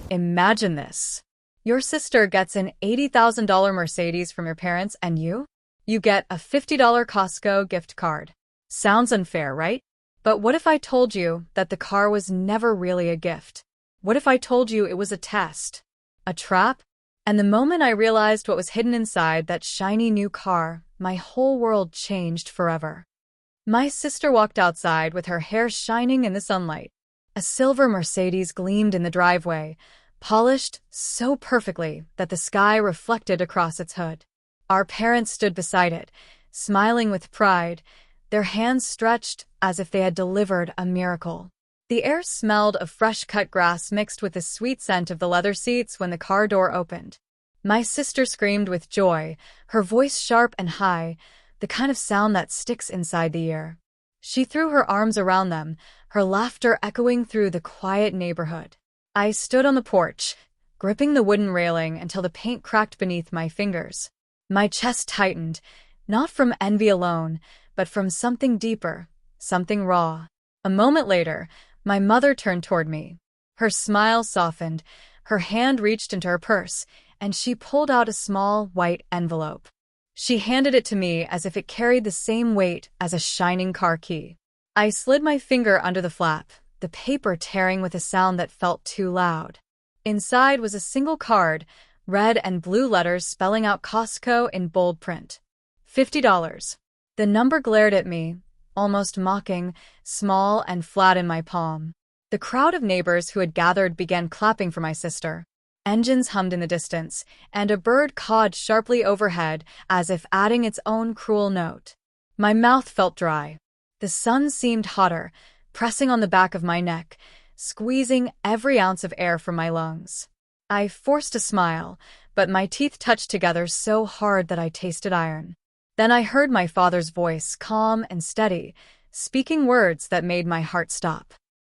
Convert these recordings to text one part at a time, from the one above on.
Imagine this. Your sister gets an $80,000 Mercedes from your parents and you get a $50 Costco gift card. Sounds unfair, right? But what if I told you that the car was never really a gift? What if I told you it was a test? A trap? And the moment I realized what was hidden inside that shiny new car, my whole world changed forever. My sister walked outside with her hair shining in the sunlight. A silver Mercedes gleamed in the driveway, polished so perfectly that the sky reflected across its hood. Our parents stood beside it, smiling with pride, their hands stretched as if they had delivered a miracle. The air smelled of fresh-cut grass mixed with the sweet scent of the leather seats when the car door opened. My sister screamed with joy, her voice sharp and high, the kind of sound that sticks inside the ear. She threw her arms around them, her laughter echoing through the quiet neighborhood. I stood on the porch, gripping the wooden railing until the paint cracked beneath my fingers. My chest tightened, not from envy alone, but from something deeper, something raw. A moment later, my mother turned toward me. Her smile softened, her hand reached into her purse, and she pulled out a small, white envelope. She handed it to me as if it carried the same weight as a shining car key. I slid my finger under the flap, the paper tearing with a sound that felt too loud. Inside was a single card, red and blue letters spelling out Costco in bold print. $50. The number glared at me, almost mocking, small and flat in my palm. The crowd of neighbors who had gathered began clapping for my sister. Engines hummed in the distance, and a bird cawed sharply overhead as if adding its own cruel note. My mouth felt dry. The sun seemed hotter, pressing on the back of my neck, squeezing every ounce of air from my lungs. I forced a smile, but my teeth touched together so hard that I tasted iron. Then I heard my father's voice, calm and steady, speaking words that made my heart stop.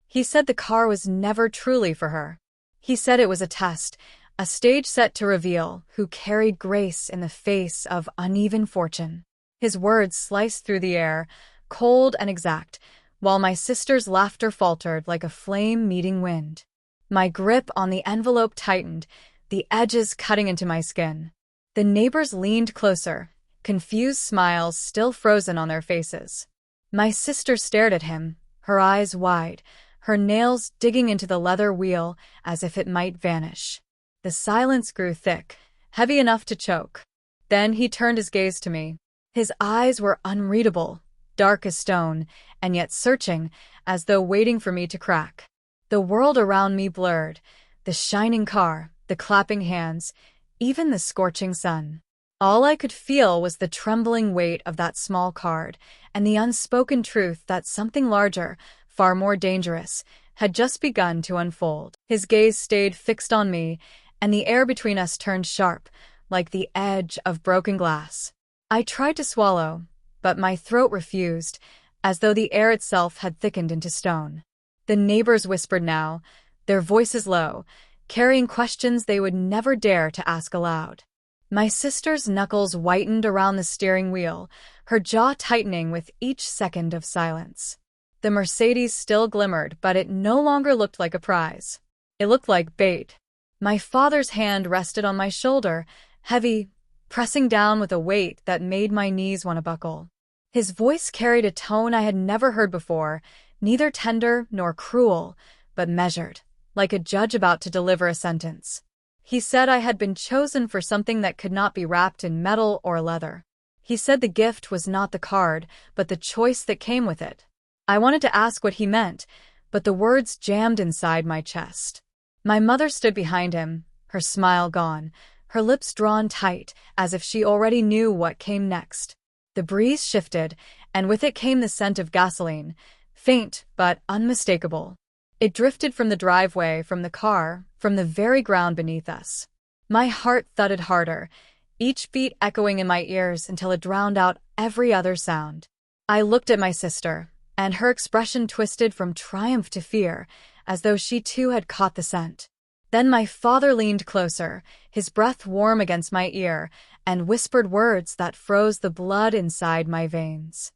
He said the car was never truly for her. He said it was a test, a stage set to reveal who carried grace in the face of uneven fortune. His words sliced through the air, cold and exact, while my sister's laughter faltered like a flame meeting wind. My grip on the envelope tightened, the edges cutting into my skin. The neighbors leaned closer, confused smiles still frozen on their faces. My sister stared at him, her eyes wide, her nails digging into the leather wheel as if it might vanish. The silence grew thick, heavy enough to choke. Then he turned his gaze to me. His eyes were unreadable, dark as stone, and yet searching, as though waiting for me to crack. The world around me blurred, the shining car, the clapping hands, even the scorching sun. All I could feel was the trembling weight of that small card, and the unspoken truth that something larger, far more dangerous, had just begun to unfold. His gaze stayed fixed on me, and the air between us turned sharp, like the edge of broken glass. I tried to swallow, but my throat refused, as though the air itself had thickened into stone. The neighbors whispered now, their voices low, carrying questions they would never dare to ask aloud. My sister's knuckles whitened around the steering wheel, her jaw tightening with each second of silence. The Mercedes still glimmered, but it no longer looked like a prize. It looked like bait. My father's hand rested on my shoulder, heavy, pressing down with a weight that made my knees want to buckle. His voice carried a tone I had never heard before, neither tender nor cruel, but measured, like a judge about to deliver a sentence. He said I had been chosen for something that could not be wrapped in metal or leather. He said the gift was not the card, but the choice that came with it. I wanted to ask what he meant, but the words jammed inside my chest. My mother stood behind him, her smile gone, her lips drawn tight, as if she already knew what came next. The breeze shifted, and with it came the scent of gasoline, faint but unmistakable. It drifted from the driveway, from the car, from the very ground beneath us. My heart thudded harder, each beat echoing in my ears until it drowned out every other sound. I looked at my sister, and her expression twisted from triumph to fear, as though she too had caught the scent. Then my father leaned closer, his breath warm against my ear, and whispered words that froze the blood inside my veins.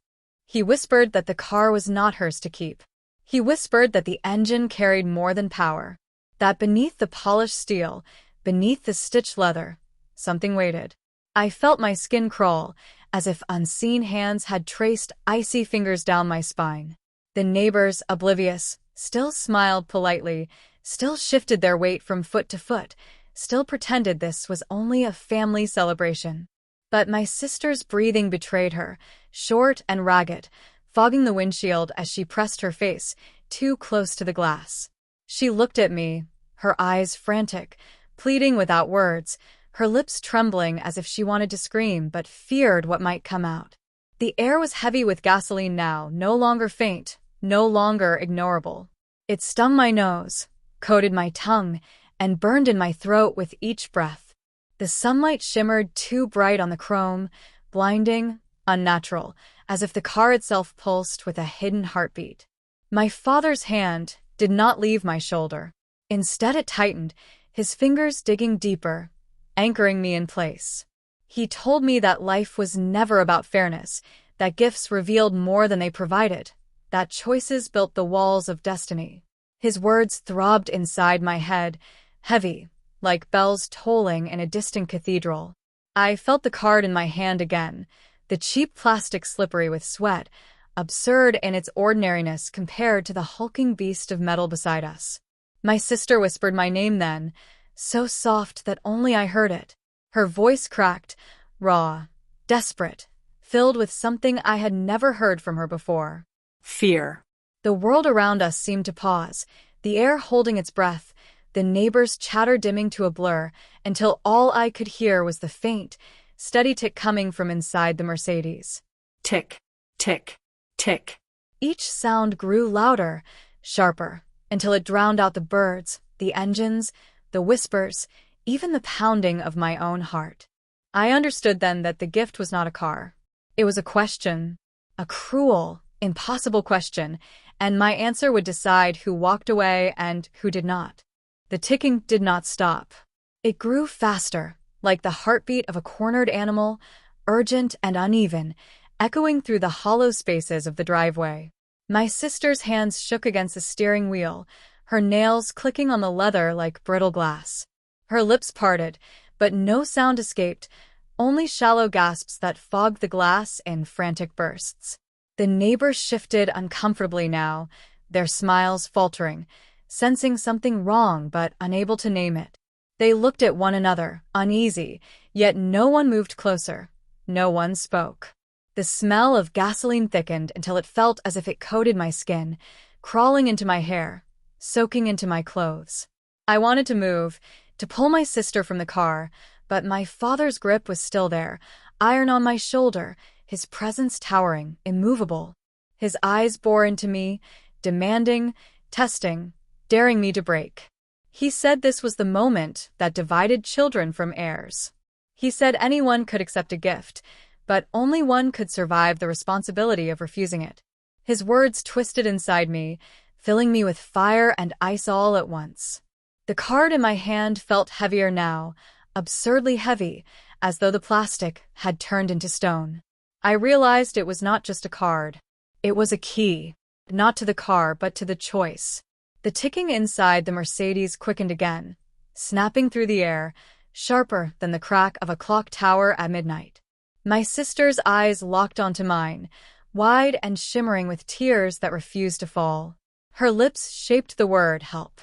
He whispered that the car was not hers to keep. He whispered that the engine carried more than power. That beneath the polished steel, beneath the stitched leather, something waited. I felt my skin crawl, as if unseen hands had traced icy fingers down my spine. The neighbors, oblivious, still smiled politely, still shifted their weight from foot to foot, still pretended this was only a family celebration. But my sister's breathing betrayed her, short and ragged, fogging the windshield as she pressed her face too close to the glass. She looked at me, her eyes frantic, pleading without words, her lips trembling as if she wanted to scream but feared what might come out. The air was heavy with gasoline now, no longer faint, no longer ignorable. It stung my nose, coated my tongue, and burned in my throat with each breath. The sunlight shimmered too bright on the chrome, blinding, unnatural, as if the car itself pulsed with a hidden heartbeat. My father's hand did not leave my shoulder. Instead it tightened, his fingers digging deeper, anchoring me in place. He told me that life was never about fairness, that gifts revealed more than they provided, that choices built the walls of destiny. His words throbbed inside my head, heavy, like bells tolling in a distant cathedral. I felt the card in my hand again, the cheap plastic slippery with sweat, absurd in its ordinariness compared to the hulking beast of metal beside us. My sister whispered my name then, so soft that only I heard it. Her voice cracked, raw, desperate, filled with something I had never heard from her before. Fear. The world around us seemed to pause, the air holding its breath, the neighbors' chatter dimming to a blur, until all I could hear was the faint, steady tick coming from inside the Mercedes. Tick, tick, tick. Each sound grew louder, sharper, until it drowned out the birds, the engines, the whispers, even the pounding of my own heart. I understood then that the gift was not a car. It was a question, a cruel, impossible question, and my answer would decide who walked away and who did not. The ticking did not stop. It grew faster, like the heartbeat of a cornered animal, urgent and uneven, echoing through the hollow spaces of the driveway. My sister's hands shook against the steering wheel, her nails clicking on the leather like brittle glass. Her lips parted, but no sound escaped, only shallow gasps that fogged the glass in frantic bursts. The neighbors shifted uncomfortably now, their smiles faltering, sensing something wrong but unable to name it. They looked at one another, uneasy, yet no one moved closer. No one spoke. The smell of gasoline thickened until it felt as if it coated my skin, crawling into my hair, soaking into my clothes. I wanted to move, to pull my sister from the car, but my father's grip was still there, iron on my shoulder, his presence towering, immovable. His eyes bore into me, demanding, testing, daring me to break. He said this was the moment that divided children from heirs. He said anyone could accept a gift, but only one could survive the responsibility of refusing it. His words twisted inside me, filling me with fire and ice all at once. The card in my hand felt heavier now, absurdly heavy, as though the plastic had turned into stone. I realized it was not just a card. It was a key, not to the car but to the choice. The ticking inside the Mercedes quickened again, snapping through the air, sharper than the crack of a clock tower at midnight. My sister's eyes locked onto mine, wide and shimmering with tears that refused to fall. Her lips shaped the word help.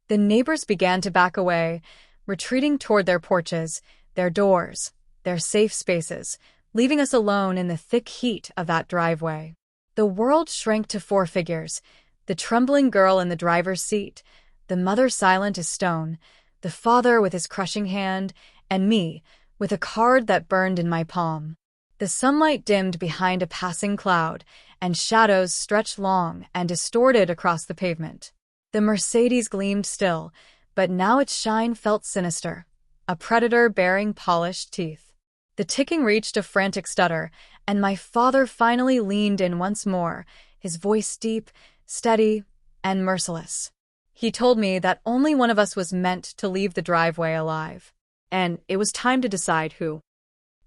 The neighbors began to back away, retreating toward their porches, their doors, their safe spaces, leaving us alone in the thick heat of that driveway. The world shrank to four figures: the trembling girl in the driver's seat, the mother silent as stone, the father with his crushing hand, and me, with a card that burned in my palm. The sunlight dimmed behind a passing cloud, and shadows stretched long and distorted across the pavement. The Mercedes gleamed still, but now its shine felt sinister, a predator baring polished teeth. The ticking reached a frantic stutter, and my father finally leaned in once more, his voice deep, steady, and merciless. He told me that only one of us was meant to leave the driveway alive, and it was time to decide who.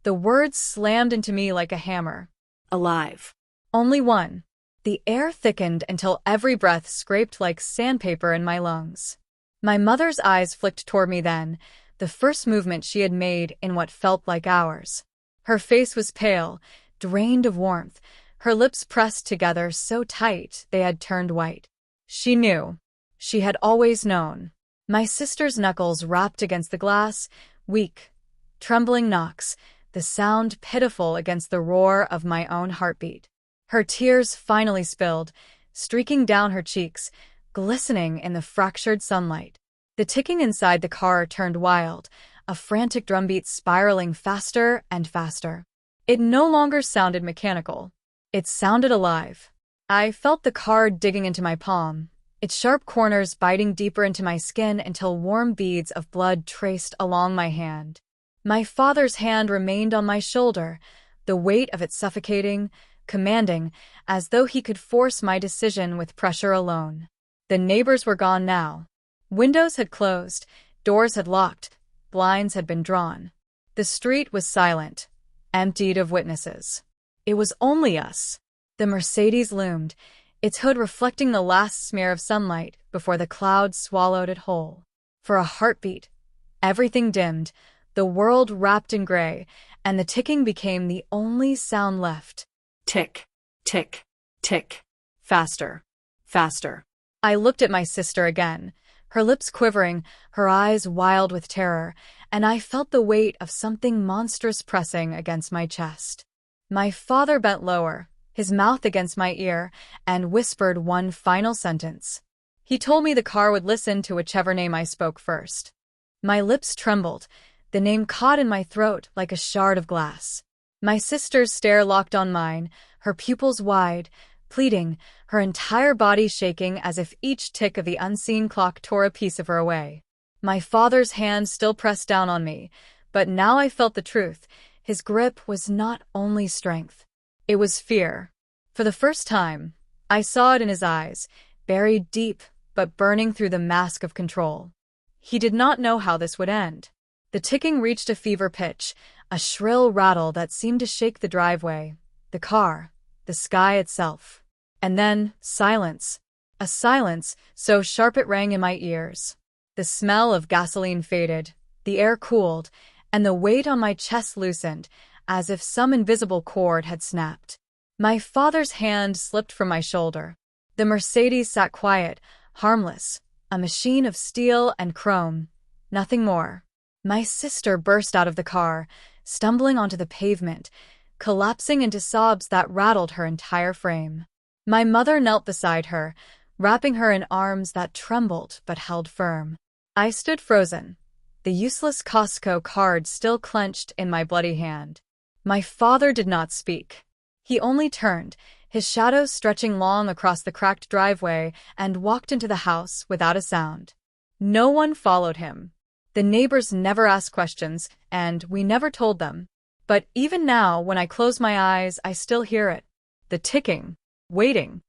The words slammed into me like a hammer. Alive. Only one. The air thickened until every breath scraped like sandpaper in my lungs. My mother's eyes flicked toward me then, the first movement she had made in what felt like hours. Her face was pale, drained of warmth, her lips pressed together so tight they had turned white. She knew. She had always known. My sister's knuckles rapped against the glass, weak, trembling knocks, the sound pitiful against the roar of my own heartbeat. Her tears finally spilled, streaking down her cheeks, glistening in the fractured sunlight. The ticking inside the car turned wild, a frantic drumbeat spiraling faster and faster. It no longer sounded mechanical. It sounded alive. I felt the car digging into my palm, its sharp corners biting deeper into my skin until warm beads of blood traced along my hand. My father's hand remained on my shoulder, the weight of it suffocating, commanding, as though he could force my decision with pressure alone. The neighbors were gone now. Windows had closed, doors had locked, blinds had been drawn. The street was silent, emptied of witnesses. It was only us. The Mercedes loomed, its hood reflecting the last smear of sunlight before the clouds swallowed it whole. For a heartbeat, everything dimmed, the world wrapped in gray, and the ticking became the only sound left. Tick, tick, tick. Faster, faster. I looked at my sister again, her lips quivering, her eyes wild with terror, and I felt the weight of something monstrous pressing against my chest. My father bent lower, his mouth against my ear, and whispered one final sentence. He told me the car would listen to whichever name I spoke first. My lips trembled, the name caught in my throat like a shard of glass. My sister's stare locked on mine, her pupils wide, pleading, her entire body shaking as if each tick of the unseen clock tore a piece of her away. My father's hand still pressed down on me, but now I felt the truth. His grip was not only strength. It was fear. For the first time, I saw it in his eyes, buried deep but burning through the mask of control. He did not know how this would end. The ticking reached a fever pitch, a shrill rattle that seemed to shake the driveway, the car, the sky itself. And then, silence. A silence so sharp it rang in my ears. The smell of gasoline faded, the air cooled, and the weight on my chest loosened, as if some invisible cord had snapped. My father's hand slipped from my shoulder. The Mercedes sat quiet, harmless, a machine of steel and chrome, nothing more. My sister burst out of the car, stumbling onto the pavement, collapsing into sobs that rattled her entire frame. My mother knelt beside her, wrapping her in arms that trembled but held firm. I stood frozen, the useless Costco card still clenched in my bloody hand. My father did not speak. He only turned, his shadow stretching long across the cracked driveway, and walked into the house without a sound. No one followed him. The neighbors never asked questions, and we never told them. But even now, when I close my eyes, I still hear it. The ticking, waiting.